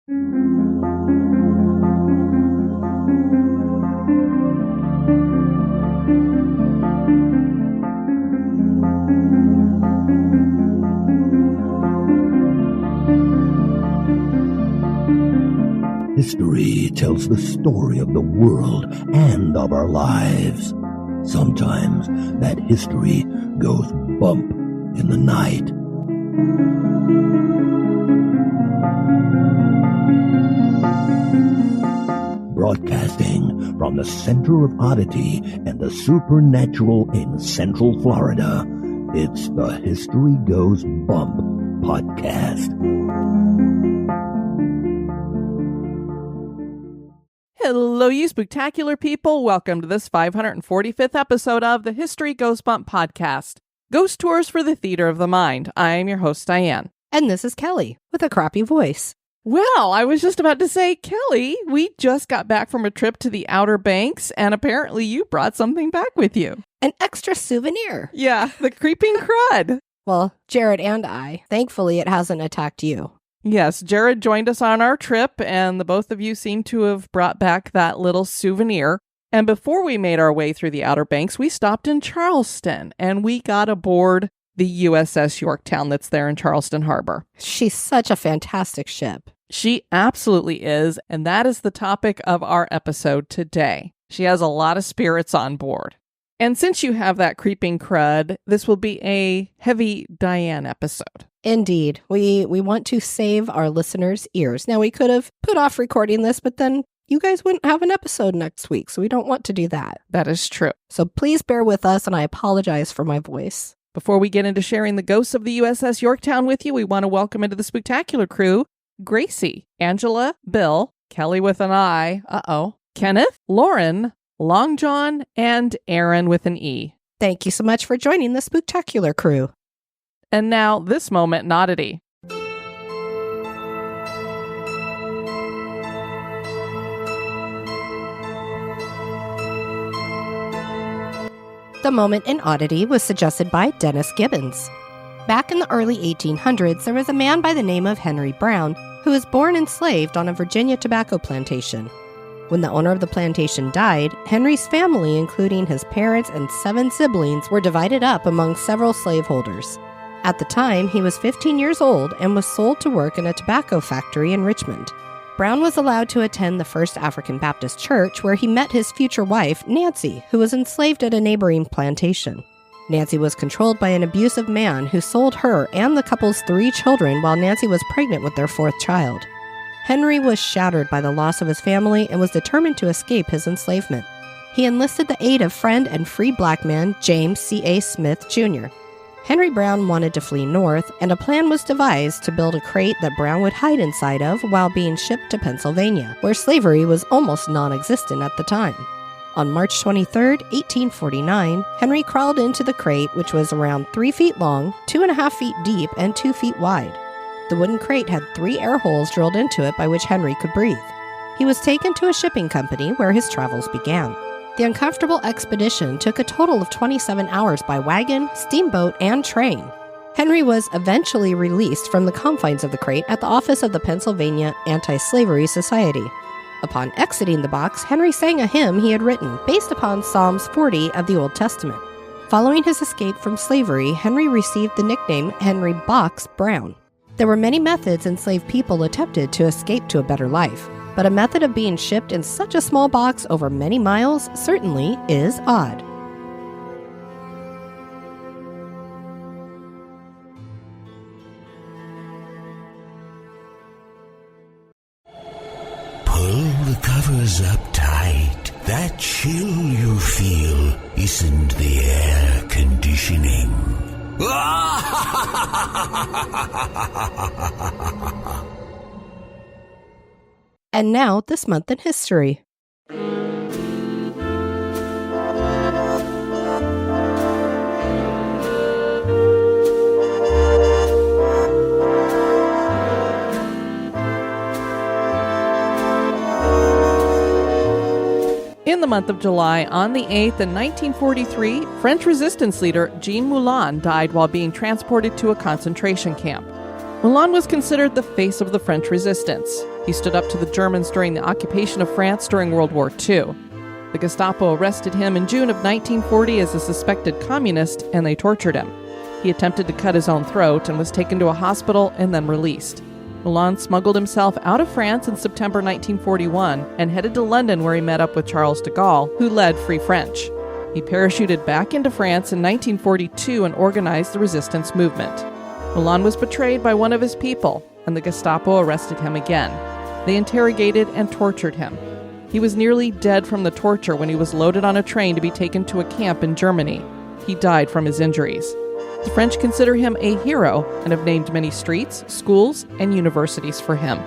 History tells the story of the world and of our lives. Sometimes that history goes bump in the night. Broadcasting from the center of Oddity and the supernatural in Central Florida, it's the History Goes Bump podcast. Hello, you spooktacular people. Welcome to this 545th episode of the History Goes Bump podcast. Ghost Tours for the Theater of the Mind. I am your host, Diane. And this is Kelly, with a crappy voice. Well, I was just about to say, Kelly, we just got back from a trip to the Outer Banks, and apparently you brought something back with you. An extra souvenir. Yeah, the creeping crud. Well, Jared and I. Thankfully, it hasn't attacked you. Yes, Jared joined us on our trip, and the both of you seem to have brought back that little souvenir. And before we made our way through the Outer Banks, we stopped in Charleston, and we got aboard the USS Yorktown that's there in Charleston Harbor. She's such a fantastic ship. She absolutely is, and that is the topic of our episode today. She has a lot of spirits on board. And since you have that creeping crud, this will be a heavy Diane episode. Indeed. We want to save our listeners' ears. Now, we could have put off recording this, but then you guys wouldn't have an episode next week, so we don't want to do that. That is true. So please bear with us, and I apologize for my voice. Before we get into sharing the ghosts of the USS Yorktown with you, we want to welcome into the spooktacular crew Gracie, Angela, Bill, Kelly with an I, Kenneth, Lauren, Long John, and Aaron with an E. Thank you so much for joining the spooktacular crew. And now, this moment in Oddity. The moment in Oddity was suggested by Dennis Gibbons. Back in the early 1800s, there was a man by the name of Henry Brown who was born enslaved on a Virginia tobacco plantation. When the owner of the plantation died, Henry's family, including his parents and 7 siblings, were divided up among several slaveholders. At the time, he was 15 years old and was sold to work in a tobacco factory in Richmond. Brown was allowed to attend the First African Baptist Church, where he met his future wife, Nancy, who was enslaved at a neighboring plantation. Nancy was controlled by an abusive man who sold her and the couple's 3 children while Nancy was pregnant with their 4th child. Henry was shattered by the loss of his family and was determined to escape his enslavement. He enlisted the aid of friend and free black man James C.A. Smith, Jr. Henry Brown wanted to flee north, and a plan was devised to build a crate that Brown would hide inside of while being shipped to Pennsylvania, where slavery was almost non-existent at the time. On March 23, 1849, Henry crawled into the crate, which was around 3 feet long, 2.5 feet deep, and 2 feet wide. The wooden crate had 3 air holes drilled into it by which Henry could breathe. He was taken to a shipping company where his travels began. The uncomfortable expedition took a total of 27 hours by wagon, steamboat, and train. Henry was eventually released from the confines of the crate at the office of the Pennsylvania Anti-Slavery Society. Upon exiting the box, Henry sang a hymn he had written based upon Psalms 40 of the Old Testament. Following his escape from slavery, Henry received the nickname Henry Box Brown. There were many methods enslaved people attempted to escape to a better life, but a method of being shipped in such a small box over many miles certainly is odd. Pull the covers up tight. That chill you feel isn't the air conditioning. And now, this month in history. In the month of July, on the 8th in 1943, French resistance leader Jean Moulin died while being transported to a concentration camp. Moulin was considered the face of the French resistance. He stood up to the Germans during the occupation of France during World War II. The Gestapo arrested him in June of 1940 as a suspected communist, and they tortured him. He attempted to cut his own throat and was taken to a hospital and then released. Moulin smuggled himself out of France in September 1941 and headed to London, where he met up with Charles de Gaulle, who led Free French. He parachuted back into France in 1942 and organized the resistance movement. Moulin was betrayed by one of his people, and the Gestapo arrested him again. They interrogated and tortured him. He was nearly dead from the torture when he was loaded on a train to be taken to a camp in Germany. He died from his injuries. The French consider him a hero and have named many streets, schools, and universities for him.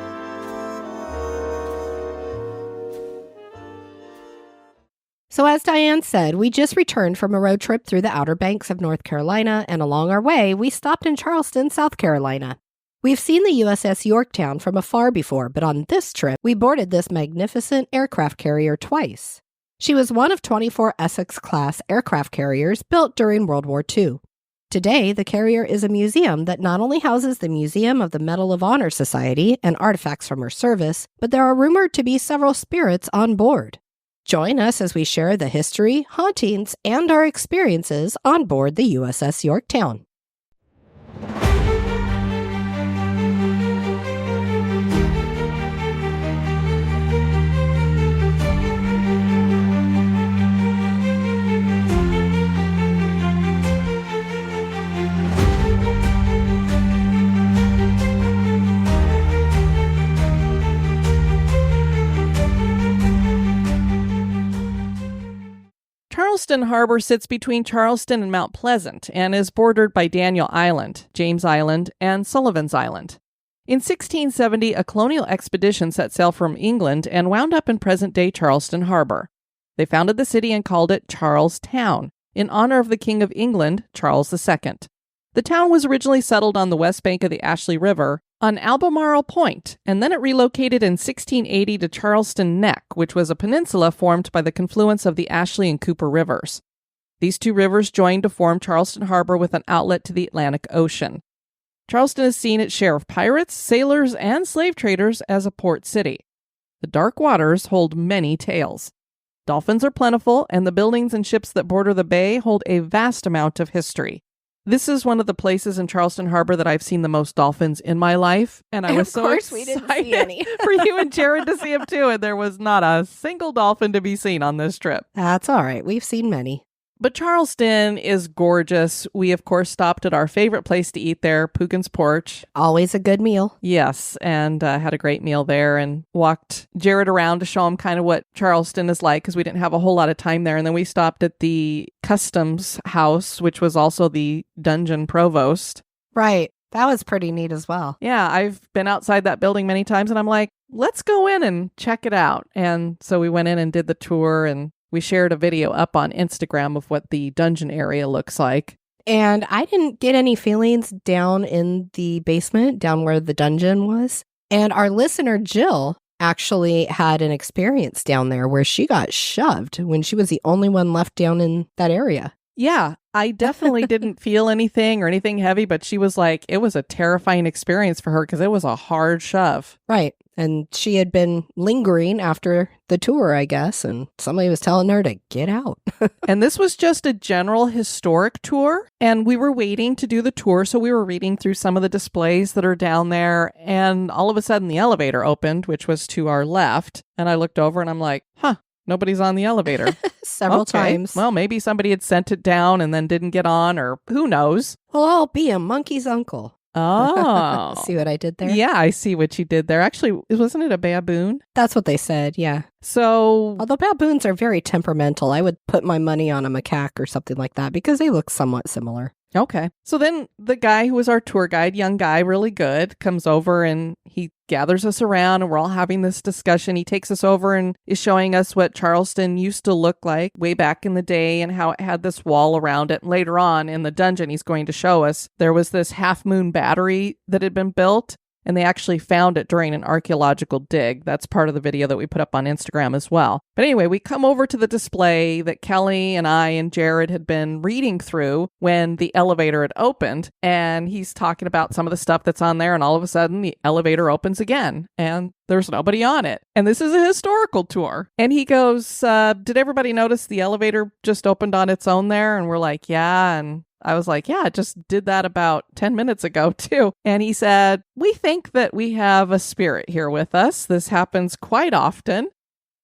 So as Diane said, we just returned from a road trip through the Outer Banks of North Carolina, and along our way, we stopped in Charleston, South Carolina. We've seen the USS Yorktown from afar before, but on this trip, we boarded this magnificent aircraft carrier twice. She was one of 24 Essex-class aircraft carriers built during World War II. Today, the carrier is a museum that not only houses the Museum of the Medal of Honor Society and artifacts from her service, but there are rumored to be several spirits on board. Join us as we share the history, hauntings, and our experiences on board the USS Yorktown. Charleston Harbor sits between Charleston and Mount Pleasant and is bordered by Daniel Island, James Island, and Sullivan's Island. In 1670, a colonial expedition set sail from England and wound up in present-day Charleston Harbor. They founded the city and called it Charlestown, in honor of the King of England, Charles II. The town was originally settled on the west bank of the Ashley River on Albemarle Point, and then it relocated in 1680 to Charleston Neck, which was a peninsula formed by the confluence of the Ashley and Cooper rivers. These two rivers joined to form Charleston Harbor with an outlet to the Atlantic Ocean. Charleston has seen its share of pirates, sailors, and slave traders as a port city. The dark waters hold many tales. Dolphins are plentiful, and the buildings and ships that border the bay hold a vast amount of history. This is one of the places in Charleston Harbor that I've seen the most dolphins in my life, and I was so excited we didn't see any. for you and Jared to see them too, and there was not a single dolphin to be seen on this trip. That's all right. We've seen many. But Charleston is gorgeous. We, of course, stopped at our favorite place to eat there, Poogan's Porch. Always a good meal. Yes, and had a great meal there and walked Jared around to show him kind of what Charleston is like, because we didn't have a whole lot of time there. And then we stopped at the Customs House, which was also the Dungeon Provost. Right. That was pretty neat as well. Yeah, I've been outside that building many times, and I'm like, let's go in and check it out. And so we went in and did the tour, and we shared a video up on Instagram of what the dungeon area looks like. And I didn't get any feelings down in the basement, down where the dungeon was. And our listener, Jill, actually had an experience down there where she got shoved when she was the only one left down in that area. Yeah, I definitely didn't feel anything or anything heavy, but she was like, it was a terrifying experience for her because it was a hard shove. Right. And she had been lingering after the tour, I guess, and somebody was telling her to get out. And this was just a general historic tour, and we were waiting to do the tour, so we were reading through some of the displays that are down there, and all of a sudden the elevator opened, which was to our left, and I looked over and I'm like, nobody's on the elevator. Several times. Well, maybe somebody had sent it down and then didn't get on, or who knows? Well, I'll be a monkey's uncle. Oh. See what I did there? Yeah, I see what you did there. Actually, wasn't it a baboon? That's what they said, yeah. So, although baboons are very temperamental, I would put my money on a macaque or something like that because they look somewhat similar. Okay. So then the guy who was our tour guide, young guy, really good, comes over and he gathers us around and we're all having this discussion. He takes us over and is showing us what Charleston used to look like way back in the day and how it had this wall around it. Later on in the dungeon, he's going to show us there was this half moon battery that had been built. And they actually found it during an archaeological dig. That's part of the video that we put up on Instagram as well. But anyway, we come over to the display that Kelly and I and Jared had been reading through when the elevator had opened. And he's talking about some of the stuff that's on there. And all of a sudden, the elevator opens again. And there's nobody on it. And this is a historical tour. And he goes, did everybody notice the elevator just opened on its own there? And we're like, yeah. And I was like, yeah, it just did that about 10 minutes ago, too. And he said, we think that we have a spirit here with us. This happens quite often.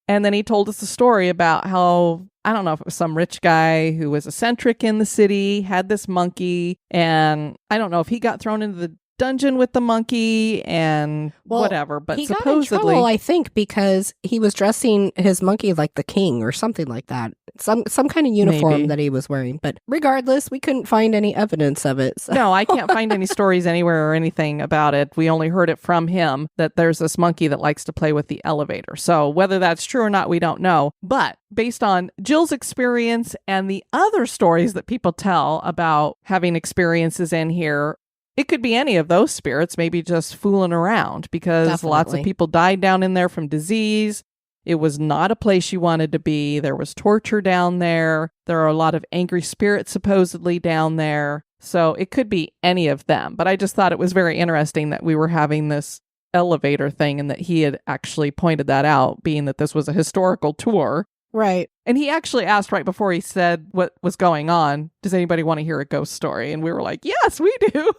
And then he told us a story about how, I don't know if it was some rich guy who was eccentric in the city, had this monkey, and I don't know if he got thrown into the dungeon with the monkey and whatever, but he supposedly got in trouble, I think, because he was dressing his monkey like the king or something like that. Some kind of uniform that he was wearing. But regardless, we couldn't find any evidence of it. So. No, I can't find any stories anywhere or anything about it. We only heard it from him that there's this monkey that likes to play with the elevator. So whether that's true or not, we don't know. But based on Jill's experience and the other stories that people tell about having experiences in here, it could be any of those spirits, maybe just fooling around, because lots of people died down in there from disease. It was not a place you wanted to be. There was torture down there. There are a lot of angry spirits supposedly down there. So it could be any of them. But I just thought it was very interesting that we were having this elevator thing and that he had actually pointed that out, being that this was a historical tour. Right. And he actually asked right before he said what was going on, does anybody want to hear a ghost story? And we were like, yes, we do.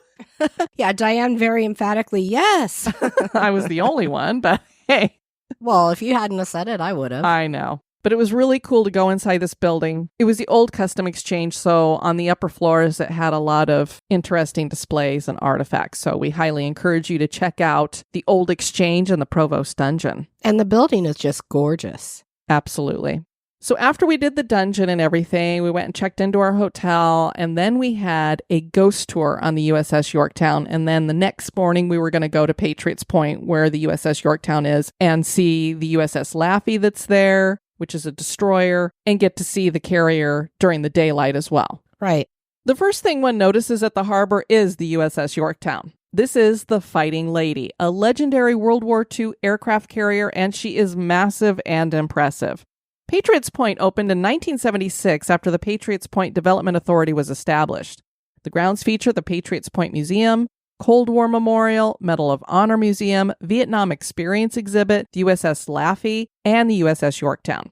Yeah, Diane very emphatically, yes. I was the only one, but hey. Well, if you hadn't have said it, I would have. I know. But it was really cool to go inside this building. It was the old custom exchange, so on the upper floors it had a lot of interesting displays and artifacts. So we highly encourage you to check out the old exchange and the Provost Dungeon. And the building is just gorgeous. Absolutely. So after we did the dungeon and everything, we went and checked into our hotel, and then we had a ghost tour on the USS Yorktown. And then the next morning, we were going to go to Patriots Point, where the USS Yorktown is, and see the USS Laffey that's there, which is a destroyer, and get to see the carrier during the daylight as well. Right. The first thing one notices at the harbor is the USS Yorktown. This is the Fighting Lady, a legendary World War II aircraft carrier, and she is massive and impressive. Patriots Point opened in 1976 after the Patriots Point Development Authority was established. The grounds feature the Patriots Point Museum, Cold War Memorial, Medal of Honor Museum, Vietnam Experience Exhibit, the USS Laffey, and the USS Yorktown.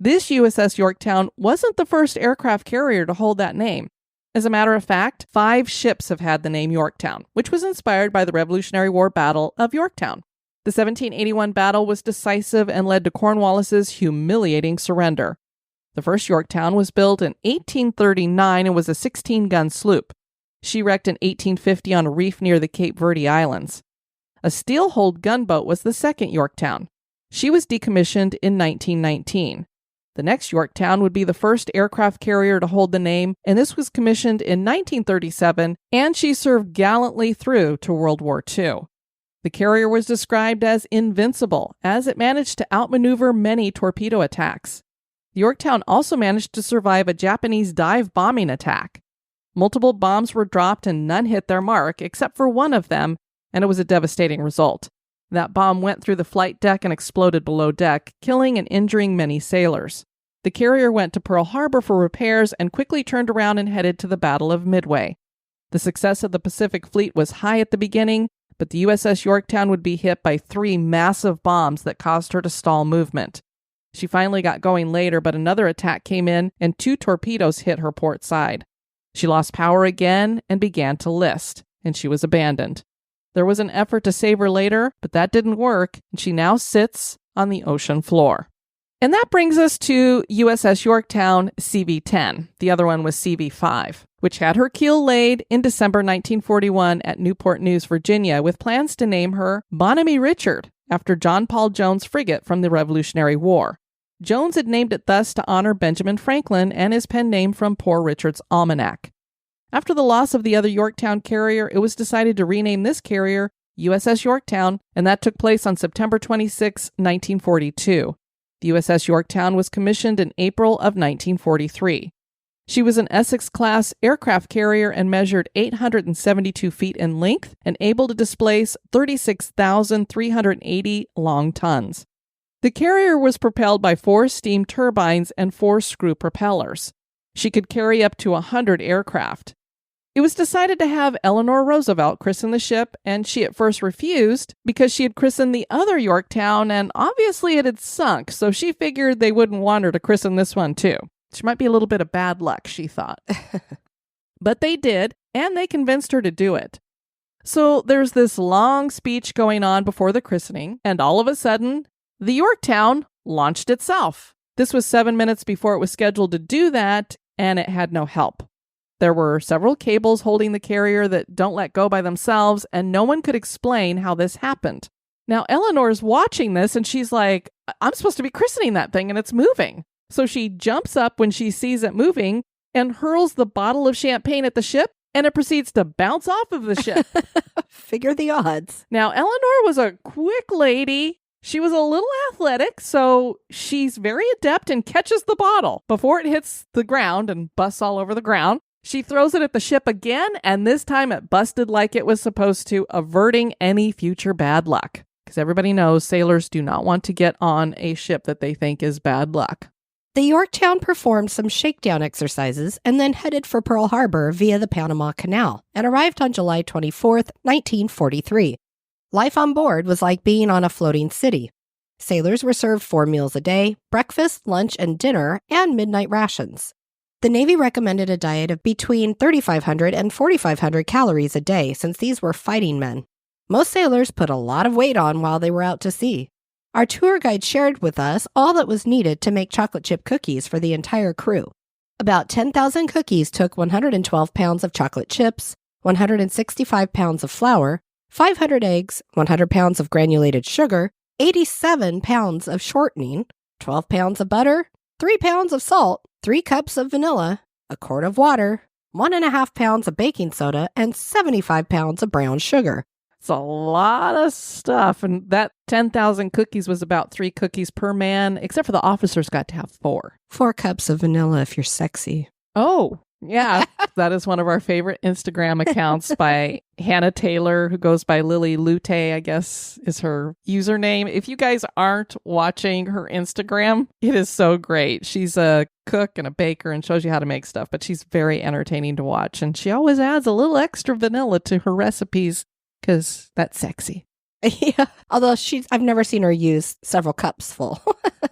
This USS Yorktown wasn't the first aircraft carrier to hold that name. As a matter of fact, 5 ships have had the name Yorktown, which was inspired by the Revolutionary War Battle of Yorktown. The 1781 battle was decisive and led to Cornwallis's humiliating surrender. The first Yorktown was built in 1839 and was a 16-gun sloop. She wrecked in 1850 on a reef near the Cape Verde Islands. A steel-hulled gunboat was the second Yorktown. She was decommissioned in 1919. The next Yorktown would be the first aircraft carrier to hold the name, and this was commissioned in 1937, and she served gallantly through to World War II. The carrier was described as invincible, as it managed to outmaneuver many torpedo attacks. The Yorktown also managed to survive a Japanese dive bombing attack. Multiple bombs were dropped and none hit their mark, except for one of them, and it was a devastating result. That bomb went through the flight deck and exploded below deck, killing and injuring many sailors. The carrier went to Pearl Harbor for repairs and quickly turned around and headed to the Battle of Midway. The success of the Pacific Fleet was high at the beginning, but the USS Yorktown would be hit by 3 massive bombs that caused her to stall movement. She finally got going later, but another attack came in and 2 torpedoes hit her port side. She lost power again and began to list, and she was abandoned. There was an effort to save her later, but that didn't work, and she now sits on the ocean floor. And that brings us to USS Yorktown CV-10. The other one was CV-5, which had her keel laid in December 1941 at Newport News, Virginia, with plans to name her Bonamy Richard, after John Paul Jones frigate from the Revolutionary War. Jones had named it thus to honor Benjamin Franklin and his pen name from Poor Richard's Almanac. After the loss of the other Yorktown carrier, it was decided to rename this carrier USS Yorktown, and that took place on September 26, 1942. The USS Yorktown was commissioned in April of 1943. She was an Essex-class aircraft carrier and measured 872 feet in length and able to displace 36,380 long tons. The carrier was propelled by 4 steam turbines and 4 screw propellers. She could carry up to 100 aircraft. It was decided to have Eleanor Roosevelt christen the ship, and she at first refused because she had christened the other Yorktown, and obviously it had sunk, so she figured they wouldn't want her to christen this one too. She might be a little bit of bad luck, she thought. But they did, and they convinced her to do it. So there's this long speech going on before the christening, and all of a sudden, the Yorktown launched itself. This was 7 minutes before it was scheduled to do that, and it had no help. There were several cables holding the carrier that don't let go by themselves, and no one could explain how this happened. Now, Eleanor's watching this, and she's like, I'm supposed to be christening that thing, and it's moving. So she jumps up when she sees it moving and hurls the bottle of champagne at the ship, and it proceeds to bounce off of the ship. Figure the odds. Now, Eleanor was a quick lady. She was a little athletic, so she's very adept and catches the bottle before it hits the ground and busts all over the ground. She throws it at the ship again, and this time it busted like it was supposed to, averting any future bad luck. Because everybody knows sailors do not want to get on a ship that they think is bad luck. The Yorktown performed some shakedown exercises and then headed for Pearl Harbor via the Panama Canal and arrived on July 24th, 1943. Life on board was like being on a floating city. Sailors were served 4 meals a day, breakfast, lunch, and dinner, and midnight rations. The Navy recommended a diet of between 3,500 and 4,500 calories a day since these were fighting men. Most sailors put a lot of weight on while they were out to sea. Our tour guide shared with us all that was needed to make chocolate chip cookies for the entire crew. About 10,000 cookies took 112 pounds of chocolate chips, 165 pounds of flour, 500 eggs, 100 pounds of granulated sugar, 87 pounds of shortening, 12 pounds of butter, 3 pounds of salt, 3 cups of vanilla, a quart of water, 1.5 pounds of baking soda, and 75 pounds of brown sugar. It's a lot of stuff, and that 10,000 cookies was about 3 cookies per man, except for the officers got to have 4. 4 cups of vanilla if you're sexy. Oh, yeah. That is one of our favorite Instagram accounts by Hannah Taylor, who goes by Lily Lute, I guess is her username. If you guys aren't watching her Instagram, it is so great. She's a cook and a baker and shows you how to make stuff, but she's very entertaining to watch, and she always adds a little extra vanilla to her recipes. Because that's sexy. Yeah. Although I've never seen her use several cups full.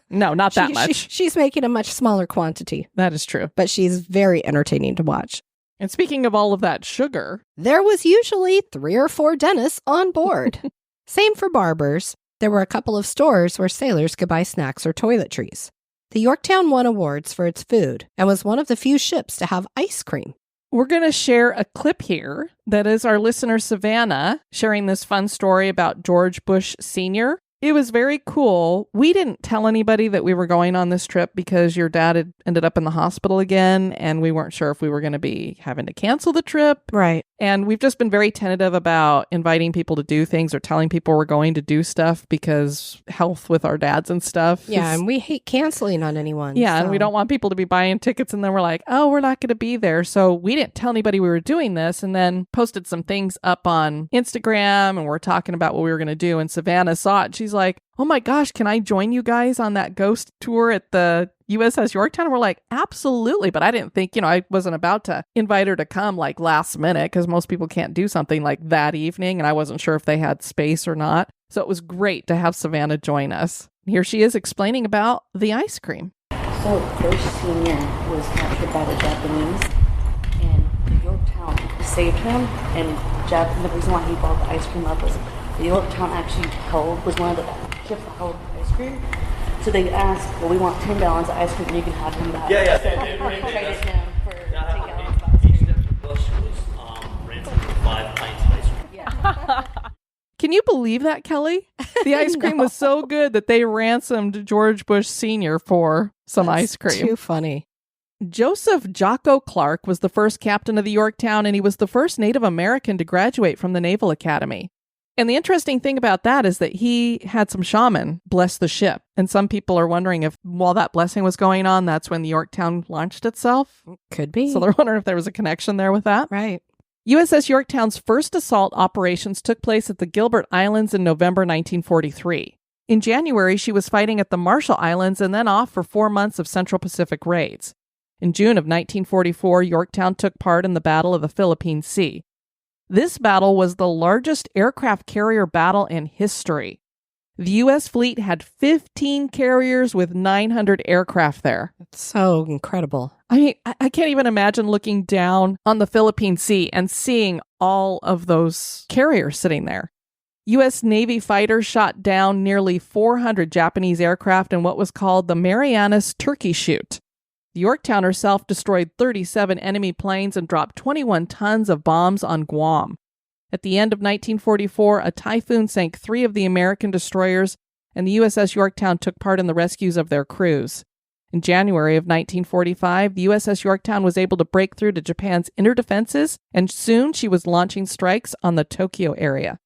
No, not that much. She's making a much smaller quantity. That is true. But she's very entertaining to watch. And speaking of all of that sugar, there was usually 3 or 4 dentists on board. Same for barbers. There were a couple of stores where sailors could buy snacks or toiletries. The Yorktown won awards for its food and was one of the few ships to have ice cream. We're going to share a clip here that is our listener Savannah sharing this fun story about George Bush Sr. It was very cool. We didn't tell anybody that we were going on this trip because your dad had ended up in the hospital again, and we weren't sure if we were going to be having to cancel the trip. Right. And we've just been very tentative about inviting people to do things or telling people we're going to do stuff because health with our dads and stuff. Yeah, and we hate canceling on anyone. Yeah, so. And we don't want people to be buying tickets and then we're like, oh, we're not going to be there. So we didn't tell anybody we were doing this, and then posted some things up on Instagram, and we're talking about what we were going to do. And Savannah saw it. She's like, oh my gosh, can I join you guys on that ghost tour at the USS Yorktown? And we're like, absolutely. But I didn't think, I wasn't about to invite her to come like last minute because most people can't do something like that evening. And I wasn't sure if they had space or not. So it was great to have Savannah join us. Here she is explaining about the ice cream. So Bush Sr. was captured by the Japanese, and the Yorktown saved him. And the reason why he brought the ice cream up was the Yorktown actually was one of the ships that held ice cream. So they asked, well, we want 10 gallons of ice cream, and you can have him back. Yeah. So they traded him for 10 gallons of ice cream. Each step to Bush was ransomed for 5 pints of ice cream. Yeah. Can you believe that, Kelly? The ice cream was so good that they ransomed George Bush Sr. for some ice cream. Too funny. Joseph Jocko Clark was the first captain of the Yorktown, and he was the first Native American to graduate from the Naval Academy. And the interesting thing about that is that he had some shaman bless the ship. And some people are wondering if while that blessing was going on, that's when the Yorktown launched itself. Could be. So they're wondering if there was a connection there with that. Right. USS Yorktown's first assault operations took place at the Gilbert Islands in November 1943. In January, she was fighting at the Marshall Islands and then off for 4 months of Central Pacific raids. In June of 1944, Yorktown took part in the Battle of the Philippine Sea. This battle was the largest aircraft carrier battle in history. The U.S. fleet had 15 carriers with 900 aircraft there. It's so incredible. I mean, I can't even imagine looking down on the Philippine Sea and seeing all of those carriers sitting there. U.S. Navy fighters shot down nearly 400 Japanese aircraft in what was called the Marianas Turkey Shoot. The Yorktown herself destroyed 37 enemy planes and dropped 21 tons of bombs on Guam. At the end of 1944, a typhoon sank 3 of the American destroyers, and the USS Yorktown took part in the rescues of their crews. In January of 1945, the USS Yorktown was able to break through to Japan's inner defenses, and soon she was launching strikes on the Tokyo area.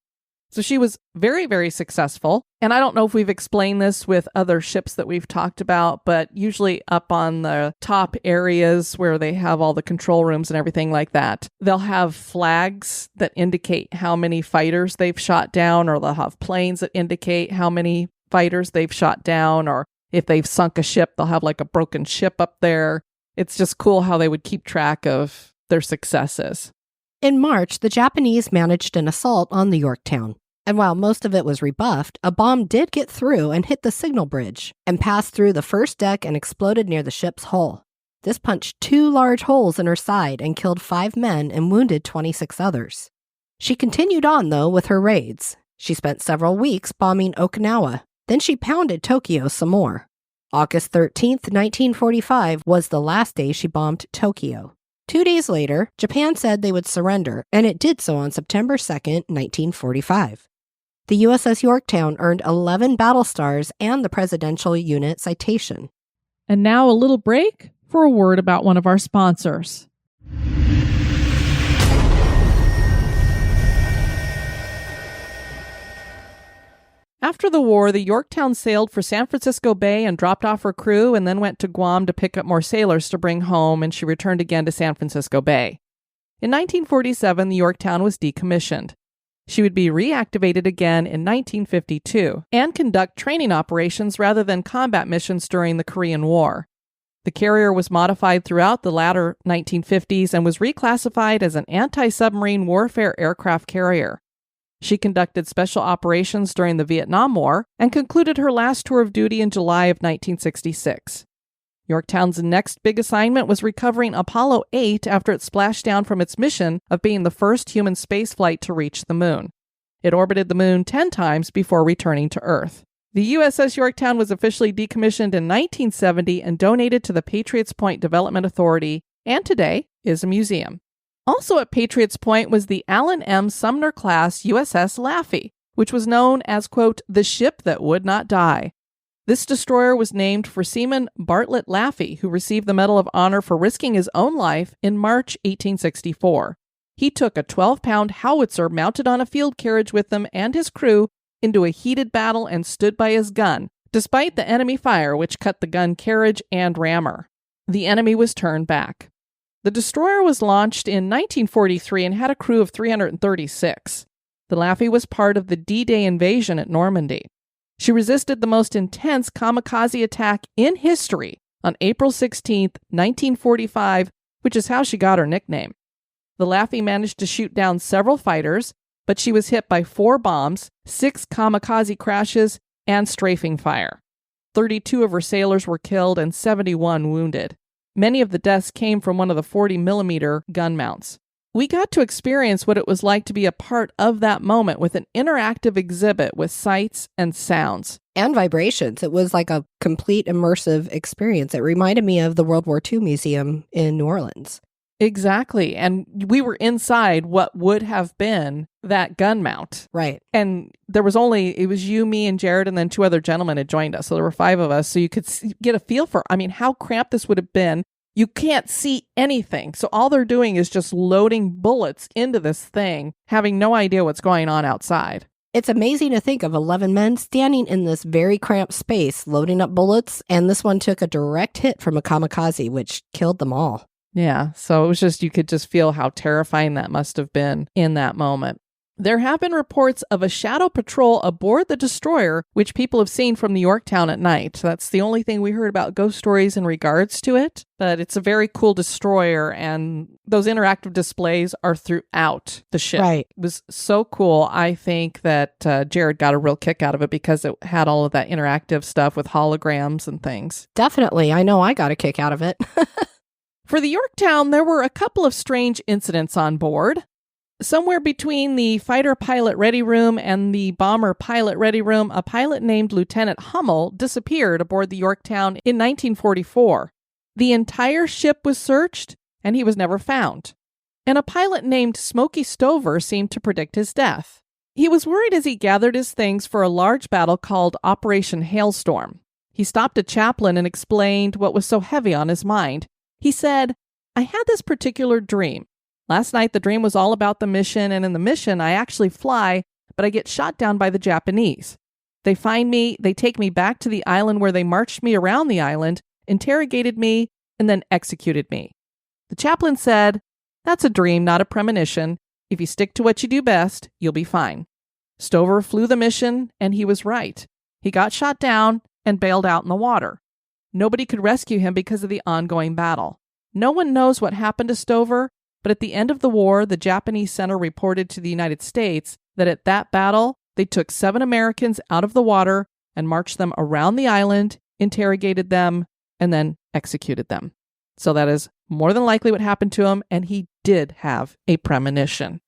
So she was very, very successful. And I don't know if we've explained this with other ships that we've talked about, but usually up on the top areas where they have all the control rooms and everything like that, they'll have flags that indicate how many fighters they've shot down, or they'll have planes that indicate how many fighters they've shot down, or if they've sunk a ship, they'll have like a broken ship up there. It's just cool how they would keep track of their successes. In March, the Japanese managed an assault on the Yorktown. And while most of it was rebuffed, a bomb did get through and hit the signal bridge and passed through the first deck and exploded near the ship's hull. This punched 2 large holes in her side and killed 5 men and wounded 26 others. She continued on, though, with her raids. She spent several weeks bombing Okinawa. Then she pounded Tokyo some more. August 13th, 1945 was the last day she bombed Tokyo. 2 days later, Japan said they would surrender, and it did so on September 2nd, 1945. The USS Yorktown earned 11 battle stars and the Presidential Unit Citation. And now a little break for a word about one of our sponsors. After the war, the Yorktown sailed for San Francisco Bay and dropped off her crew, and then went to Guam to pick up more sailors to bring home, and she returned again to San Francisco Bay. In 1947, the Yorktown was decommissioned. She would be reactivated again in 1952 and conduct training operations rather than combat missions during the Korean War. The carrier was modified throughout the latter 1950s and was reclassified as an anti-submarine warfare aircraft carrier. She conducted special operations during the Vietnam War and concluded her last tour of duty in July of 1966. Yorktown's next big assignment was recovering Apollo 8 after it splashed down from its mission of being the first human spaceflight to reach the moon. It orbited the moon 10 times before returning to Earth. The USS Yorktown was officially decommissioned in 1970 and donated to the Patriots Point Development Authority, and today is a museum. Also at Patriots Point was the Allen M. Sumner-class USS Laffey, which was known as, quote, the ship that would not die. This destroyer was named for Seaman Bartlett Laffey, who received the Medal of Honor for risking his own life in March 1864. He took a 12-pound howitzer mounted on a field carriage with him and his crew into a heated battle and stood by his gun, despite the enemy fire which cut the gun carriage and rammer. The enemy was turned back. The destroyer was launched in 1943 and had a crew of 336. The Laffey was part of the D-Day invasion at Normandy. She resisted the most intense kamikaze attack in history on April 16, 1945, which is how she got her nickname. The Laffey managed to shoot down several fighters, but she was hit by 4 bombs, 6 kamikaze crashes, and strafing fire. 32 of her sailors were killed and 71 wounded. Many of the deaths came from one of the 40-millimeter gun mounts. We got to experience what it was like to be a part of that moment with an interactive exhibit with sights and sounds. And vibrations. It was like a complete immersive experience. It reminded me of the World War II Museum in New Orleans. Exactly. And we were inside what would have been that gun mount. Right. And it was you, me, and Jared, and then 2 other gentlemen had joined us. So there were 5 of us. So you could get a feel for, how cramped this would have been. You can't see anything. So all they're doing is just loading bullets into this thing, having no idea what's going on outside. It's amazing to think of 11 men standing in this very cramped space, loading up bullets, and this one took a direct hit from a kamikaze, which killed them all. Yeah, so it was just, you could just feel how terrifying that must have been in that moment. There have been reports of a shadow patrol aboard the destroyer, which people have seen from the Yorktown at night. That's the only thing we heard about ghost stories in regards to it, but it's a very cool destroyer, and those interactive displays are throughout the ship. Right. It was so cool. I think that Jared got a real kick out of it because it had all of that interactive stuff with holograms and things. Definitely. I know I got a kick out of it. For the Yorktown, there were a couple of strange incidents on board. Somewhere between the fighter pilot ready room and the bomber pilot ready room, a pilot named Lieutenant Hummel disappeared aboard the Yorktown in 1944. The entire ship was searched, and he was never found. And a pilot named Smokey Stover seemed to predict his death. He was worried as he gathered his things for a large battle called Operation Hailstorm. He stopped a chaplain and explained what was so heavy on his mind. He said, "I had this particular dream. Last night, the dream was all about the mission, and in the mission, I actually fly, but I get shot down by the Japanese. They find me, they take me back to the island where they marched me around the island, interrogated me, and then executed me." The chaplain said, "That's a dream, not a premonition. If you stick to what you do best, you'll be fine." Stover flew the mission, and he was right. He got shot down and bailed out in the water. Nobody could rescue him because of the ongoing battle. No one knows what happened to Stover, but at the end of the war, the Japanese center reported to the United States that at that battle, they took 7 Americans out of the water and marched them around the island, interrogated them, and then executed them. So that is more than likely what happened to him, and he did have a premonition.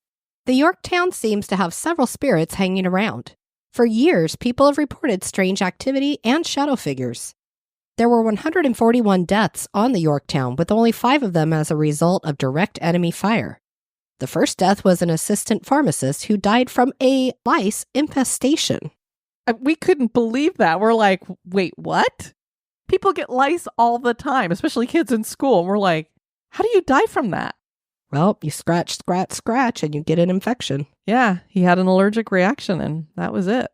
The Yorktown seems to have several spirits hanging around. For years, people have reported strange activity and shadow figures. There were 141 deaths on the Yorktown, with only 5 of them as a result of direct enemy fire. The first death was an assistant pharmacist who died from a lice infestation. We couldn't believe that. We're like, wait, what? People get lice all the time, especially kids in school. And we're like, how do you die from that? Well, you scratch, and you get an infection. Yeah, he had an allergic reaction, and that was it.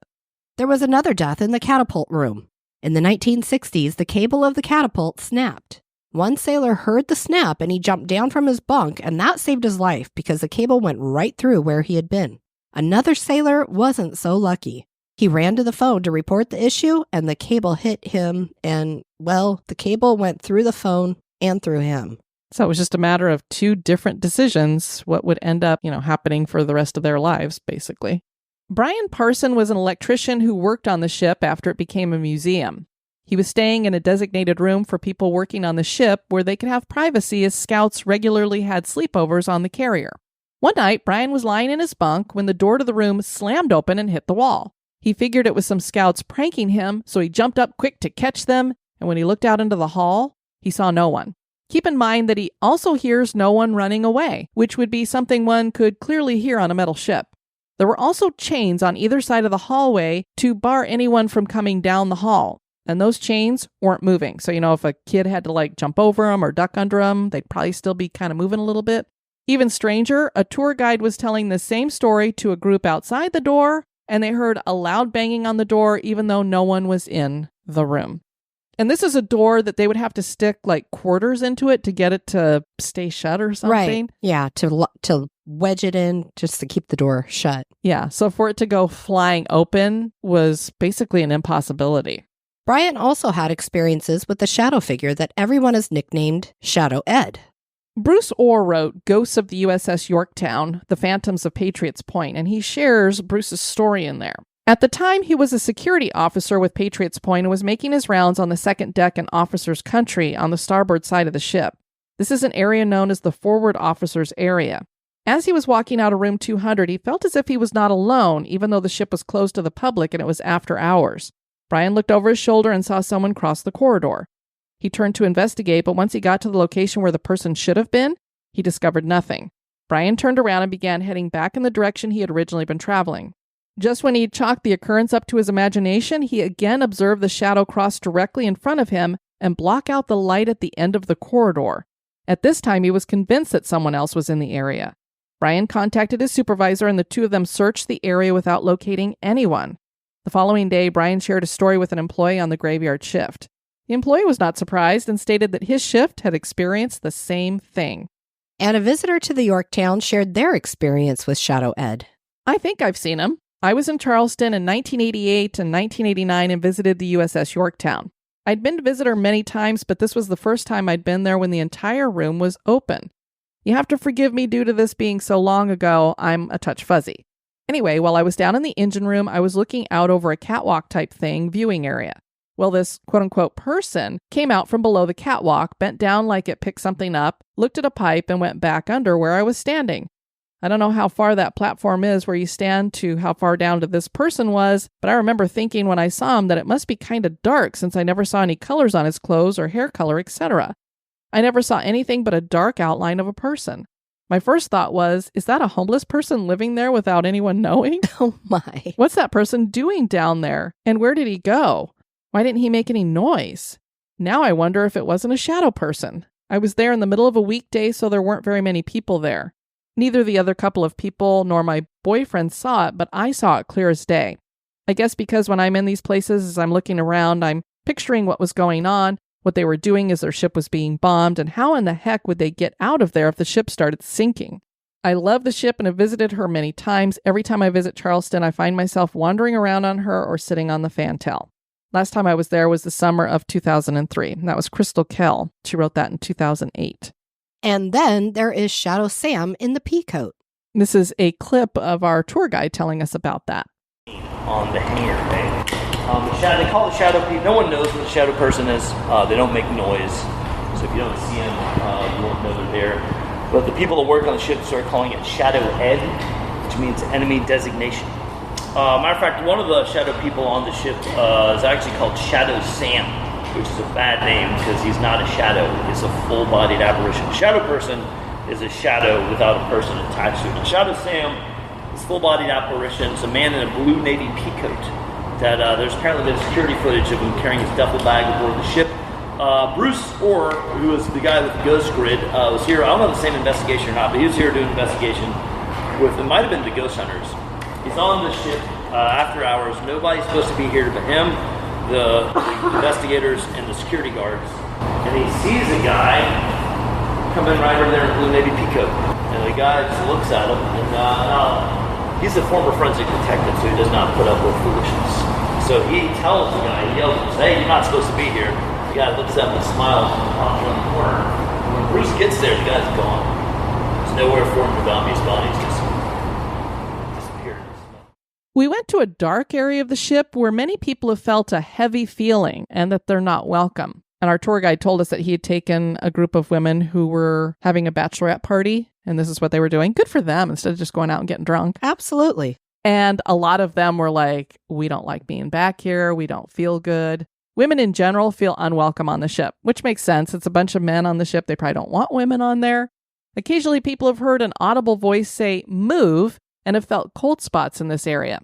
There was another death in the catapult room. In the 1960s, the cable of the catapult snapped. One sailor heard the snap and he jumped down from his bunk, and that saved his life because the cable went right through where he had been. Another sailor wasn't so lucky. He ran to the phone to report the issue, and the cable hit him, and, well, the cable went through the phone and through him. So it was just a matter of 2 different decisions, what would end up, happening for the rest of their lives, basically. Brian Parson was an electrician who worked on the ship after it became a museum. He was staying in a designated room for people working on the ship where they could have privacy as scouts regularly had sleepovers on the carrier. One night, Brian was lying in his bunk when the door to the room slammed open and hit the wall. He figured it was some scouts pranking him, so he jumped up quick to catch them, and when he looked out into the hall, he saw no one. Keep in mind that he also hears no one running away, which would be something one could clearly hear on a metal ship. There were also chains on either side of the hallway to bar anyone from coming down the hall, and those chains weren't moving. So, if a kid had to jump over them or duck under them, they'd probably still be kind of moving a little bit. Even stranger, a tour guide was telling the same story to a group outside the door, and they heard a loud banging on the door even though no one was in the room. And this is a door that they would have to stick quarters into it to get it to stay shut or something. Right. Yeah, to wedge it in just to keep the door shut. Yeah, so for it to go flying open was basically an impossibility. Brian also had experiences with the shadow figure that everyone has nicknamed Shadow Ed. Bruce Orr wrote Ghosts of the USS Yorktown, The Phantoms of Patriots Point, and he shares Bruce's story in there. At the time, he was a security officer with Patriots Point and was making his rounds on the second deck in officers' country on the starboard side of the ship. This is an area known as the forward officers' area. As he was walking out of room 200, he felt as if he was not alone, even though the ship was closed to the public and it was after hours. Brian looked over his shoulder and saw someone cross the corridor. He turned to investigate, but once he got to the location where the person should have been, he discovered nothing. Brian turned around and began heading back in the direction he had originally been traveling. Just when he chalked the occurrence up to his imagination, he again observed the shadow cross directly in front of him and block out the light at the end of the corridor. At this time, he was convinced that someone else was in the area. Brian contacted his supervisor, and the two of them searched the area without locating anyone. The following day, Brian shared a story with an employee on the graveyard shift. The employee was not surprised and stated that his shift had experienced the same thing. And a visitor to the Yorktown shared their experience with Shadow Ed. I think I've seen him. I was in Charleston in 1988 and 1989 and visited the USS Yorktown. I'd been to visit her many times, but this was the first time I'd been there when the entire room was open. You have to forgive me due to this being so long ago, I'm a touch fuzzy. Anyway, while I was down in the engine room, I was looking out over a catwalk type thing viewing area. Well, this quote-unquote person came out from below the catwalk, bent down like it picked something up, looked at a pipe, and went back under where I was standing. I don't know how far that platform is where you stand to how far down to this person was, but I remember thinking when I saw him that it must be kind of dark since I never saw any colors on his clothes or hair color, etc. I never saw anything but a dark outline of a person. My first thought was, is that a homeless person living there without anyone knowing? Oh my. What's that person doing down there? And where did he go? Why didn't he make any noise? Now I wonder if it wasn't a shadow person. I was there in the middle of a weekday, so there weren't very many people there. Neither the other couple of people nor my boyfriend saw it, but I saw it clear as day. I guess because when I'm in these places, as I'm looking around, I'm picturing what was going on, what they were doing as their ship was being bombed, and how in the heck would they get out of there if the ship started sinking. I love the ship and have visited her many times. Every time I visit Charleston, I find myself wandering around on her or sitting on the fantail. Last time I was there was the summer of 2003. And that was Crystal Kell. She wrote that in 2008. And then there is Shadow Sam in the peacoat. This is a clip of our tour guide telling us about that. On the hangar bay. They call it shadow people. No one knows what a shadow person is. They don't make noise. So if you don't see them, you won't know they're there. But the people that work on the ship started calling it Shadow Ed, which means enemy designation. Matter of fact, one of the shadow people on the ship is actually called Shadow Sam, which is a bad name because he's not a shadow. He's a full-bodied apparition. Shadow person is a shadow without a person attached to it. Now, Shadow Sam is full-bodied apparition. It's a man in a blue Navy peacoat. That there's apparently been security footage of him carrying his duffel bag aboard the ship. Bruce Orr, who is the guy with the ghost grid, was here. I don't know if the same investigation or not, but he was here doing an investigation with, it might have been the ghost hunters. He's on the ship after hours. Nobody's supposed to be here but him, the investigators, and the security guards. And he sees a guy coming right over there in a blue Navy peacoat. And the guy just looks at him, and he's a former forensic detective, so he does not put up with foolishness. So he tells the guy, he yells, "Hey, you're not supposed to be here." The guy looks at him and smiles off in the corner. And when Bruce gets there, the guy's gone. There's nowhere for him to go. His body's just disappeared. We went to a dark area of the ship where many people have felt a heavy feeling and that they're not welcome. And our tour guide told us that he had taken a group of women who were having a bachelorette party, and this is what they were doing. Good for them, instead of just going out and getting drunk. Absolutely. And a lot of them were like, we don't like being back here. We don't feel good. Women in general feel unwelcome on the ship, which makes sense. It's a bunch of men on the ship. They probably don't want women on there. Occasionally, people have heard an audible voice say, "Move," and have felt cold spots in this area.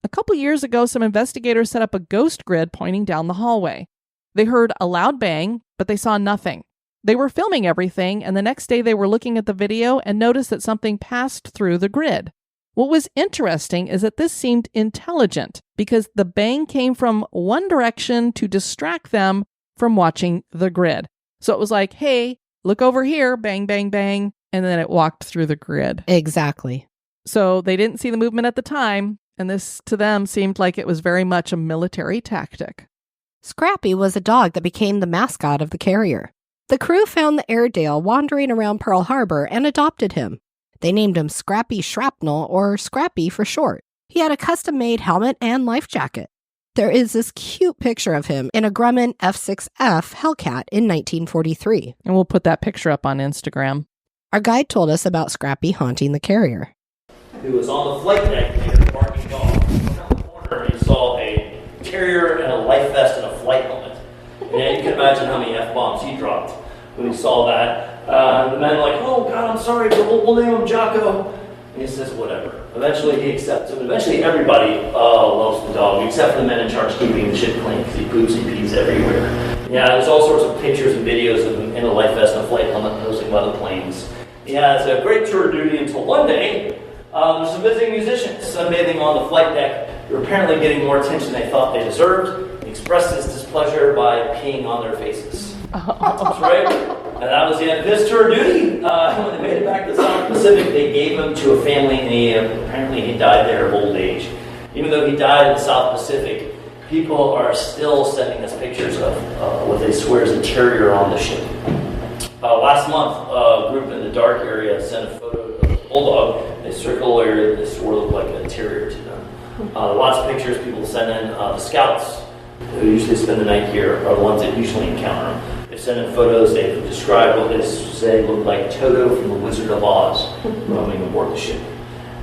A couple years ago, some investigators set up a ghost grid pointing down the hallway. They heard a loud bang, but they saw nothing. They were filming everything, and the next day they were looking at the video and noticed that something passed through the grid. What was interesting is that this seemed intelligent because the bang came from one direction to distract them from watching the grid. So it was like, hey, look over here, bang, bang, bang, and then it walked through the grid. Exactly. So they didn't see the movement at the time, and this to them seemed like it was very much a military tactic. Scrappy was a dog that became the mascot of the carrier. The crew found the Airedale wandering around Pearl Harbor and adopted him. They named him Scrappy Shrapnel, or Scrappy for short. He had a custom-made helmet and life jacket. There is this cute picture of him in a Grumman F6F Hellcat in 1943. And we'll put that picture up on Instagram. Our guide told us about Scrappy haunting the carrier. Who was on the flight deck near the barking dog. Around the corner, he saw a carrier and a life vest and a flight helmet. And you can imagine how many F-bombs he dropped when he saw that. The men were like, "Oh, God, I'm sorry, but we'll name him Jocko." And he says, whatever. Eventually, he accepts him. Eventually, everybody loves the dog, except for the men in charge keeping the ship clean, because he poops and pees everywhere. Yeah, there's all sorts of pictures and videos of him in a life vest and a flight helmet posing by the planes. He has a great tour of duty until one day, there's some visiting musicians sunbathing on the flight deck who are apparently getting more attention than they thought they deserved. He expressed his displeasure by peeing on their faces. That's right. And that was the end of his tour of duty. When they made it back to the South Pacific, they gave him to a family, and apparently he died there of old age. Even though he died in the South Pacific, people are still sending us pictures of what they swear is a terrier on the ship. Last month, a group in the dark area sent a photo of a bulldog in a circle area that swore looked like a terrier to them. Lots of pictures people send in. The scouts, who usually spend the night here, are the ones that usually encounter them. They send in photos. They describe what they say look like Toto from the Wizard of Oz roaming aboard the ship.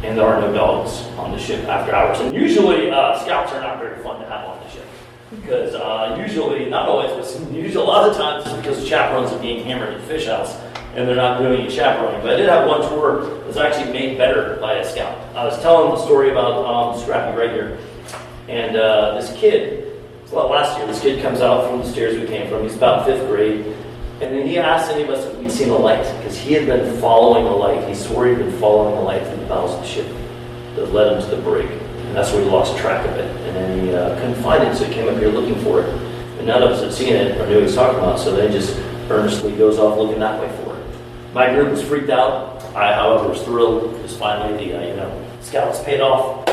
And there are no dogs on the ship after hours. And usually, scouts are not very fun to have on the ship. Because usually, not always, but usually a lot of times it's because the chaperones are being hammered at the fish house and they're not doing any chaperoning. But I did have one tour that was actually made better by a scout. I was telling the story about Scrappy right here. And this kid, well, last year, this kid comes out from the stairs we came from. He's about 5th grade. And then he asked any of us if we'd seen a light, because he had been following a light. He swore he'd been following a light through the bowels of the ship that led him to the brig. And that's where he lost track of it. And then he couldn't find it, so he came up here looking for it. And none of us had seen it or knew what he was talking about, so then he just earnestly goes off looking that way for it. My group was freaked out. I, however, was thrilled because finally the scouts paid off.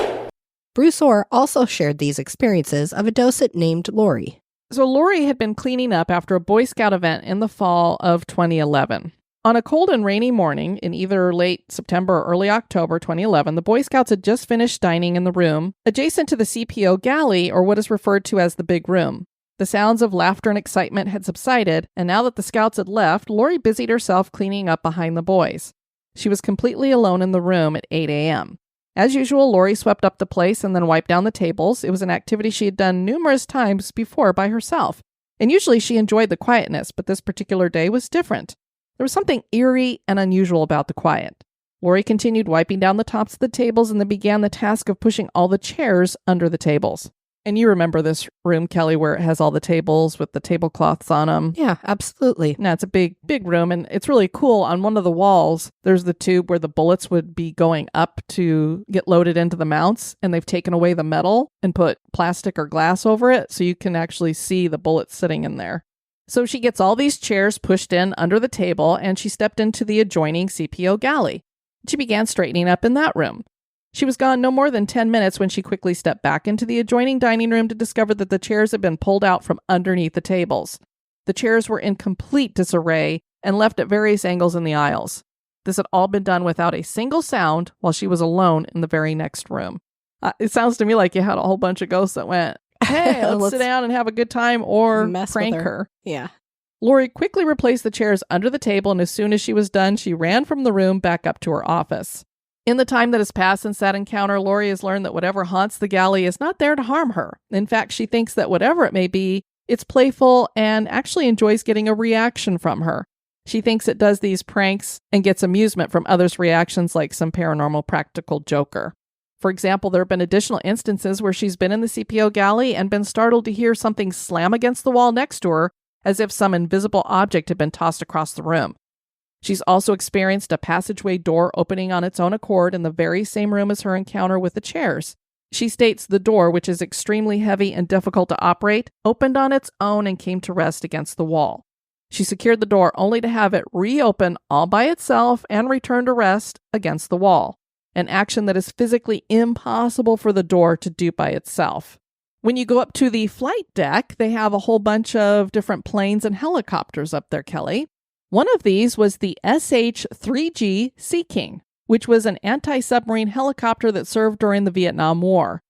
Bruce Orr also shared these experiences of a docent named Lori. So Lori had been cleaning up after a Boy Scout event in the fall of 2011. On a cold and rainy morning in either late September or early October 2011, the Boy Scouts had just finished dining in the room adjacent to the CPO galley, or what is referred to as the big room. The sounds of laughter and excitement had subsided, and now that the Scouts had left, Lori busied herself cleaning up behind the boys. She was completely alone in the room at 8 a.m. As usual, Lori swept up the place and then wiped down the tables. It was an activity she had done numerous times before by herself. And usually she enjoyed the quietness, but this particular day was different. There was something eerie and unusual about the quiet. Lori continued wiping down the tops of the tables and then began the task of pushing all the chairs under the tables. And you remember this room, Kelly, where it has all the tables with the tablecloths on them. Yeah, absolutely. Now, it's a big room, and it's really cool. On one of the walls, there's the tube where the bullets would be going up to get loaded into the mounts, and they've taken away the metal and put plastic or glass over it, so you can actually see the bullets sitting in there. So she gets all these chairs pushed in under the table, and she stepped into the adjoining CPO galley. She began straightening up in that room. She was gone no more than 10 minutes when she quickly stepped back into the adjoining dining room to discover that the chairs had been pulled out from underneath the tables. The chairs were in complete disarray and left at various angles in the aisles. This had all been done without a single sound while she was alone in the very next room. It sounds to me like you had a whole bunch of ghosts that went, hey, let's sit down and have a good time or prank her. Yeah. Lori quickly replaced the chairs under the table, and as soon as she was done, she ran from the room back up to her office. In the time that has passed since that encounter, Lori has learned that whatever haunts the galley is not there to harm her. In fact, she thinks that whatever it may be, it's playful and actually enjoys getting a reaction from her. She thinks it does these pranks and gets amusement from others' reactions, like some paranormal practical joker. For example, there have been additional instances where she's been in the CPO galley and been startled to hear something slam against the wall next to her, as if some invisible object had been tossed across the room. She's also experienced a passageway door opening on its own accord in the very same room as her encounter with the chairs. She states the door, which is extremely heavy and difficult to operate, opened on its own and came to rest against the wall. She secured the door only to have it reopen all by itself and return to rest against the wall, an action that is physically impossible for the door to do by itself. When you go up to the flight deck, they have a whole bunch of different planes and helicopters up there, Kelly. One of these was the SH-3G Sea King, which was an anti-submarine helicopter that served during the Vietnam War.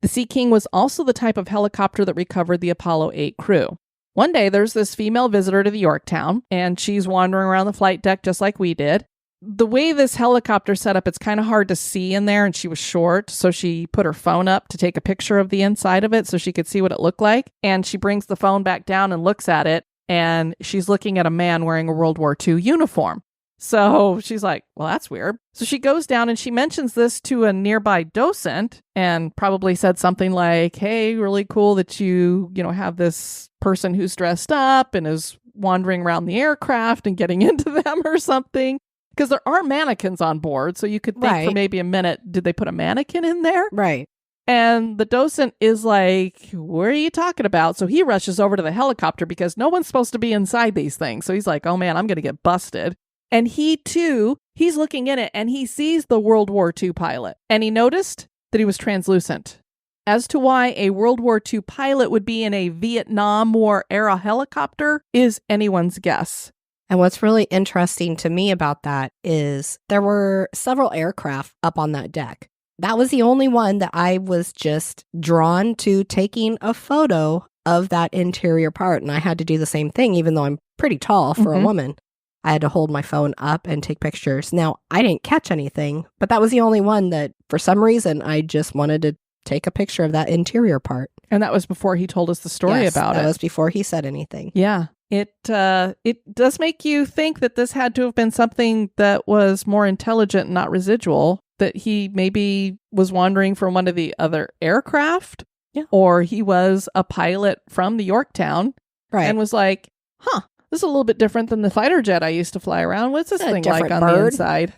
The Sea King was also the type of helicopter that recovered the Apollo 8 crew. One day, there's this female visitor to the Yorktown, and she's wandering around the flight deck just like we did. The way this helicopter set up, it's kind of hard to see in there, and she was short, so she put her phone up to take a picture of the inside of it so she could see what it looked like, and she brings the phone back down and looks at it, and she's looking at a man wearing a World War II uniform. So she's like, well, that's weird. So she goes down and she mentions this to a nearby docent and probably said something like, hey, really cool that you have this person who's dressed up and is wandering around the aircraft and getting into them or something. Because there are mannequins on board, so you could think for maybe a minute, did they put a mannequin in there? Right. And the docent is like, what are you talking about? So he rushes over to the helicopter because no one's supposed to be inside these things. So he's like, oh man, I'm going to get busted. And he too, he's looking in it and he sees the World War II pilot. And he noticed that he was translucent. As to why a World War II pilot would be in a Vietnam War era helicopter is anyone's guess. And what's really interesting to me about that is there were several aircraft up on that deck. That was the only one that I was just drawn to taking a photo of that interior part. And I had to do the same thing, even though I'm pretty tall for a woman. I had to hold my phone up and take pictures. Now, I didn't catch anything, but that was the only one that for some reason I just wanted to take a picture of that interior part. And that was before he told us the story about it. That was before he said anything. Yeah. It does make you think that this had to have been something that was more intelligent and not residual, that he maybe was wandering from one of the other aircraft, or he was a pilot from the Yorktown and was like, this is a little bit different than the fighter jet I used to fly around. What's this thing like on the inside?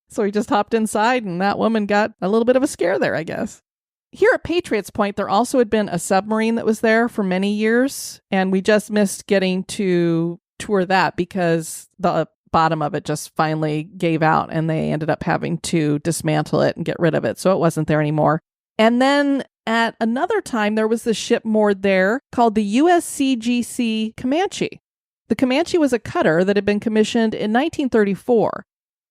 So he just hopped inside and that woman got a little bit of a scare there, I guess. Here at Patriots Point, there also had been a submarine that was there for many years, and we just missed getting to tour that because the bottom of it just finally gave out and they ended up having to dismantle it and get rid of it, so it wasn't there anymore. And then at another time, there was this ship moored there called the USCGC Comanche. The Comanche was a cutter that had been commissioned in 1934.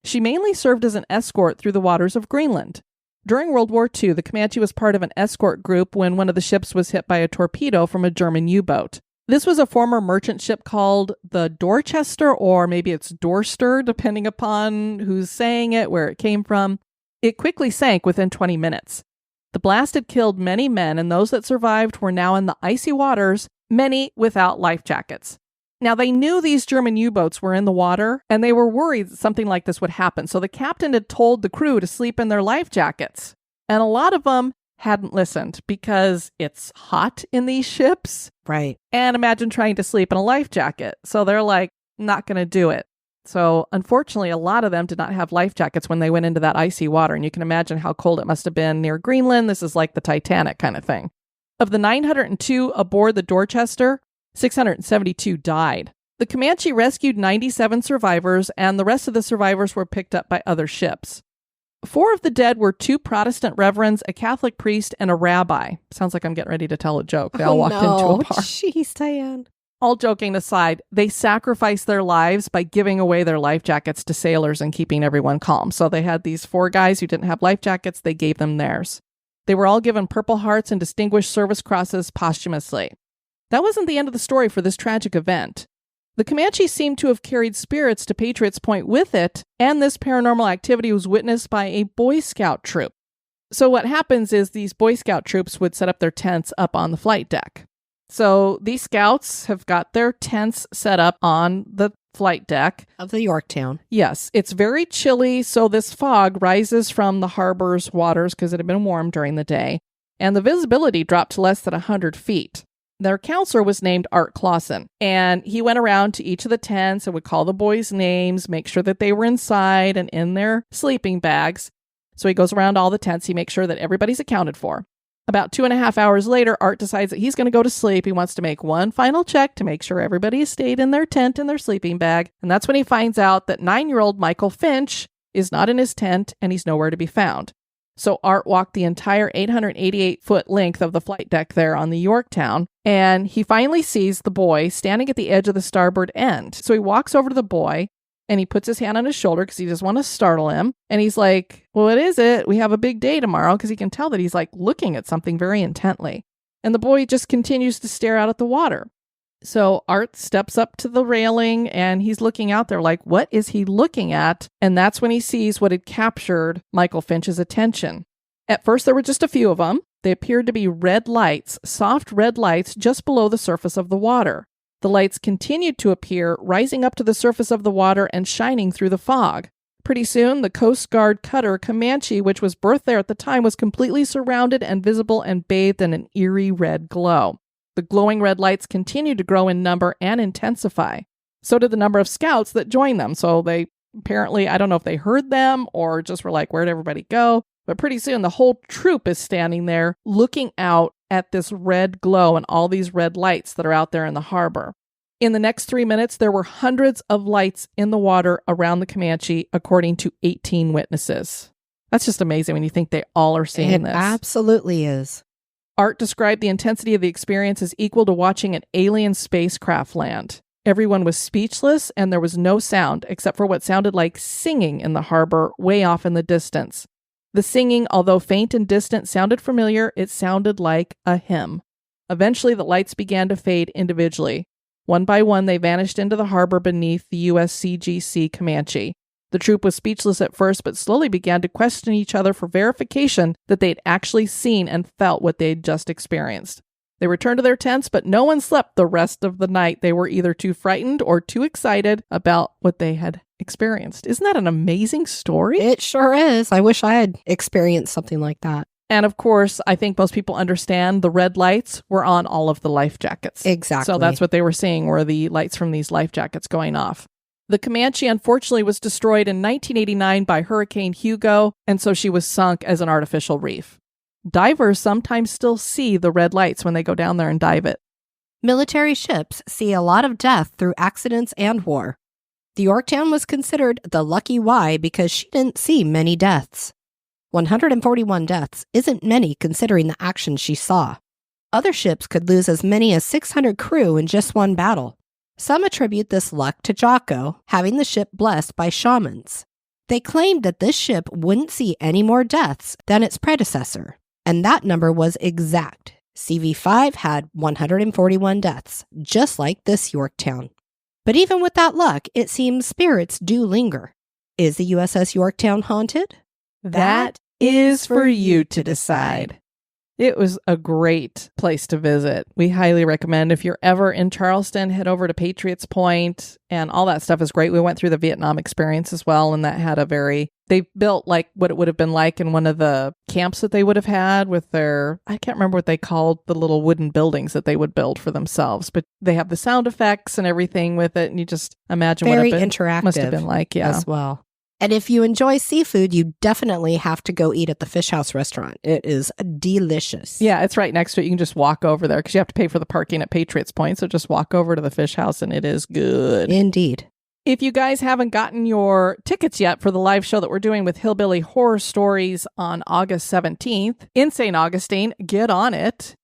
She mainly served as an escort through the waters of Greenland. During World War II, the Comanche was part of an escort group when one of the ships was hit by a torpedo from a German U-boat. This was a former merchant ship called the Dorchester, or maybe it's Dorster, depending upon who's saying it, where it came from. It quickly sank within 20 minutes. The blast had killed many men, and those that survived were now in the icy waters, many without life jackets. Now, they knew these German U-boats were in the water, and they were worried that something like this would happen. So the captain had told the crew to sleep in their life jackets. And a lot of them hadn't listened because it's hot in these ships. Right. And imagine trying to sleep in a life jacket. So they're like, not going to do it. So unfortunately, a lot of them did not have life jackets when they went into that icy water. And you can imagine how cold it must have been near Greenland. This is like the Titanic kind of thing. Of the 902 aboard the Dorchester, 672 died. The Comanche rescued 97 survivors, and the rest of the survivors were picked up by other ships. 4 of the dead were 2 Protestant reverends, a Catholic priest, and a rabbi. Sounds like I'm getting ready to tell a joke. They all walked into a bar. Jeez, Diane. All joking aside, they sacrificed their lives by giving away their life jackets to sailors and keeping everyone calm. So they had these 4 guys who didn't have life jackets. They gave them theirs. They were all given Purple Hearts and Distinguished Service Crosses posthumously. That wasn't the end of the story for this tragic event. The Comanche seemed to have carried spirits to Patriots Point with it, and this paranormal activity was witnessed by a Boy Scout troop. So what happens is these Boy Scout troops would set up their tents up on the flight deck. So these scouts have got their tents set up on the flight deck of the Yorktown. Yes, it's very chilly, so this fog rises from the harbor's waters because it had been warm during the day, and the visibility dropped to less than 100 feet. Their counselor was named Art Clausen, and he went around to each of the tents and would call the boys' names, make sure that they were inside and in their sleeping bags. So he goes around all the tents, he makes sure that everybody's accounted for. About 2.5 hours later, Art decides that he's going to go to sleep. He wants to make one final check to make sure everybody has stayed in their tent in their sleeping bag. And that's when he finds out that 9-year-old Michael Finch is not in his tent and he's nowhere to be found. So Art walked the entire 888-foot length of the flight deck there on the Yorktown, and he finally sees the boy standing at the edge of the starboard end. So he walks over to the boy, and he puts his hand on his shoulder because he doesn't want to startle him. And he's like, well, what is it? We have a big day tomorrow, because he can tell that he's like looking at something very intently. And the boy just continues to stare out at the water. So Art steps up to the railing and he's looking out there like, what is he looking at? And that's when he sees what had captured Michael Finch's attention. At first, there were just a few of them. They appeared to be red lights, soft red lights just below the surface of the water. The lights continued to appear, rising up to the surface of the water and shining through the fog. Pretty soon, the Coast Guard cutter Comanche, which was berthed there at the time, was completely surrounded and visible and bathed in an eerie red glow. The glowing red lights continued to grow in number and intensify. So did the number of scouts that joined them. So they Apparently, I don't know if they heard them or just were like, where'd everybody go? But pretty soon, the whole troop is standing there looking out at this red glow and all these red lights that are out there in the harbor. In the next 3 minutes, there were hundreds of lights in the water around the Comanche, according to 18 witnesses. That's just amazing when you think they all are seeing this. It absolutely is. Art described the intensity of the experience as equal to watching an alien spacecraft land. Everyone was speechless, and there was no sound except for what sounded like singing in the harbor way off in the distance. The singing, although faint and distant, sounded familiar. It sounded like a hymn. Eventually, the lights began to fade individually. One by one, they vanished into the harbor beneath the USCGC Comanche. The troop was speechless at first, but slowly began to question each other for verification that they'd actually seen and felt what they'd just experienced. They returned to their tents, but no one slept the rest of the night. They were either too frightened or too excited about what they had experienced. Isn't that an amazing story? It sure is. I wish I had experienced something like that. And of course, I think most people understand the red lights were on all of the life jackets. Exactly. So that's what they were seeing, were the lights from these life jackets going off. The Comanche, unfortunately, was destroyed in 1989 by Hurricane Hugo, and so she was sunk as an artificial reef. Divers sometimes still see the red lights when they go down there and dive it. Military ships see a lot of death through accidents and war. The Yorktown was considered the lucky Y because she didn't see many deaths. 141 deaths isn't many considering the action she saw. Other ships could lose as many as 600 crew in just one battle. Some attribute this luck to Jocko having the ship blessed by shamans. They claimed that this ship wouldn't see any more deaths than its predecessor, and that number was exact. CV5 had 141 deaths, just like this Yorktown. But even with that luck, it seems spirits do linger. Is the USS Yorktown haunted? That is for you to decide. It was a great place to visit. We highly recommend, if you're ever in Charleston, head over to Patriots Point, and all that stuff is great. We went through the Vietnam experience as well, and that had they built like what it would have been like in one of the camps that they would have had with their, I can't remember what they called the little wooden buildings that they would build for themselves, but they have the sound effects and everything with it, and you just imagine Very what it interactive must have been like. Yeah. as well. And if you enjoy seafood, you definitely have to go eat at the Fish House restaurant. It is delicious. Yeah, it's right next to it. You can just walk over there because you have to pay for the parking at Patriots Point. So just walk over to the Fish House and it is good. Indeed. If you guys haven't gotten your tickets yet for the live show that we're doing with Hillbilly Horror Stories on August 17th in St. Augustine, get on it.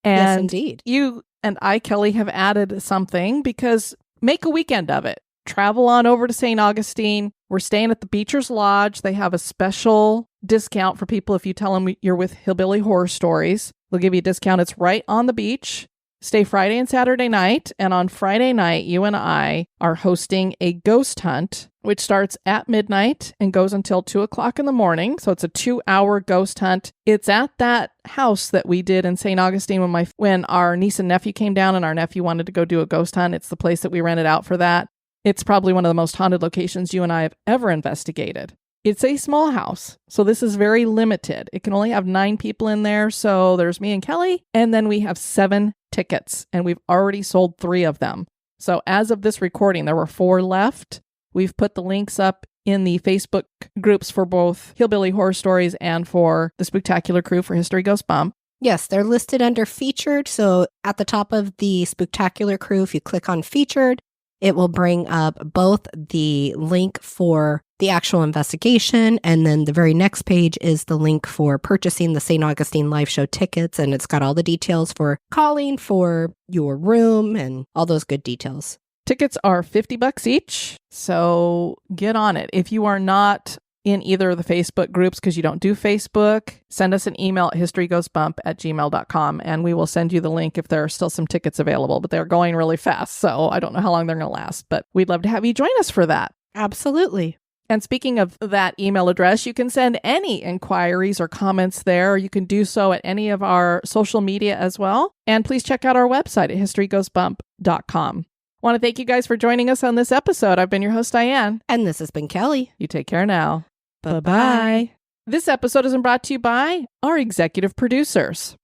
And yes, indeed. You and I, Kelly, have added something because make a weekend of it. Travel on over to St. Augustine. We're staying at the Beecher's Lodge. They have a special discount for people if you tell them you're with Hillbilly Horror Stories. They'll give you a discount. It's right on the beach. Stay Friday and Saturday night. And on Friday night, you and I are hosting a ghost hunt, which starts at midnight and goes until 2 o'clock in the morning. So it's a 2-hour ghost hunt. It's at that house that we did in St. Augustine when our niece and nephew came down and our nephew wanted to go do a ghost hunt. It's the place that we rented out for that. It's probably one of the most haunted locations you and I have ever investigated. It's a small house, so this is very limited. It can only have 9 people in there, so there's me and Kelly, and then we have 7 tickets, and we've already sold 3 of them. So as of this recording, there were 4 left. We've put the links up in the Facebook groups for both Hillbilly Horror Stories and for the Spooktacular Crew for History Goes Bump. Yes, they're listed under featured, so at the top of the Spooktacular Crew, if you click on featured, it will bring up both the link for the actual investigation, and then the very next page is the link for purchasing the St. Augustine live show tickets, and it's got all the details for calling for your room and all those good details. Tickets are $50 each, so get on it. If you are not in either of the Facebook groups because you don't do Facebook, send us an email at historygoesbump@gmail.com and we will send you the link if there are still some tickets available, but they're going really fast, so I don't know how long they're going to last, but we'd love to have you join us for that. Absolutely. And speaking of that email address, you can send any inquiries or comments there. You can do so at any of our social media as well. And please check out our website at historygoesbump.com. I want to thank you guys for joining us on this episode. I've been your host, Diane. And this has been Kelly. You take care now. Bye-bye. This episode has been brought to you by our executive producers.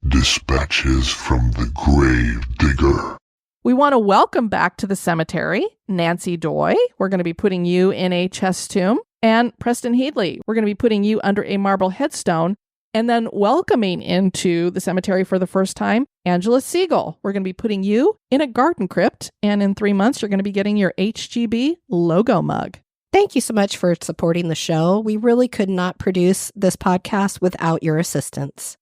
Dispatches from the Grave Digger. We want to welcome back to the cemetery Nancy Doy. We're going to be putting you in a chest tomb. And Preston Headley, we're going to be putting you under a marble headstone. And then welcoming into the cemetery for the first time, Angela Siegel. We're going to be putting you in a garden crypt. And in 3 months, you're going to be getting your HGB logo mug. Thank you so much for supporting the show. We really could not produce this podcast without your assistance.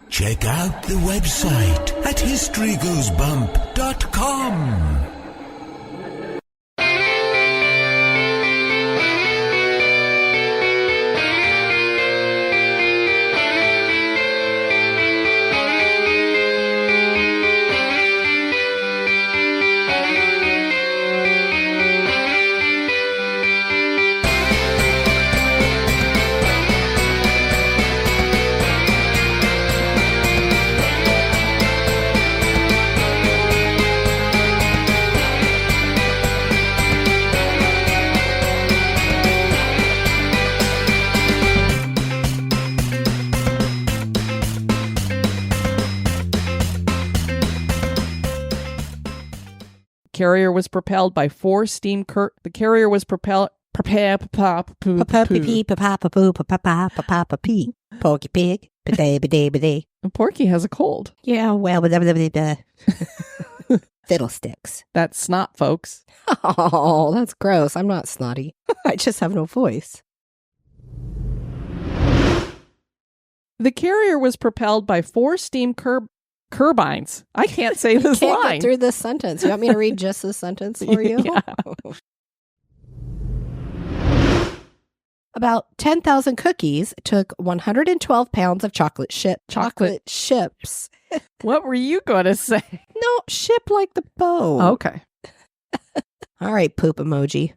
Check out the website at historygoesbump.com. Carrier was propelled by 4 steam The carrier was propelled. Porky pig. Porky has a cold. Yeah, well, fiddlesticks. That's snot, folks. Oh, that's gross. I'm not snotty. I just have no voice. The carrier was propelled by 4 steam turbines. I can't say this Can't line. get through this sentence. You want me to read just this sentence for you? Yeah. About 10,000 cookies took 112 pounds of chocolate chips. What were you going to say? No, ship like the boat. Okay. All right, poop emoji.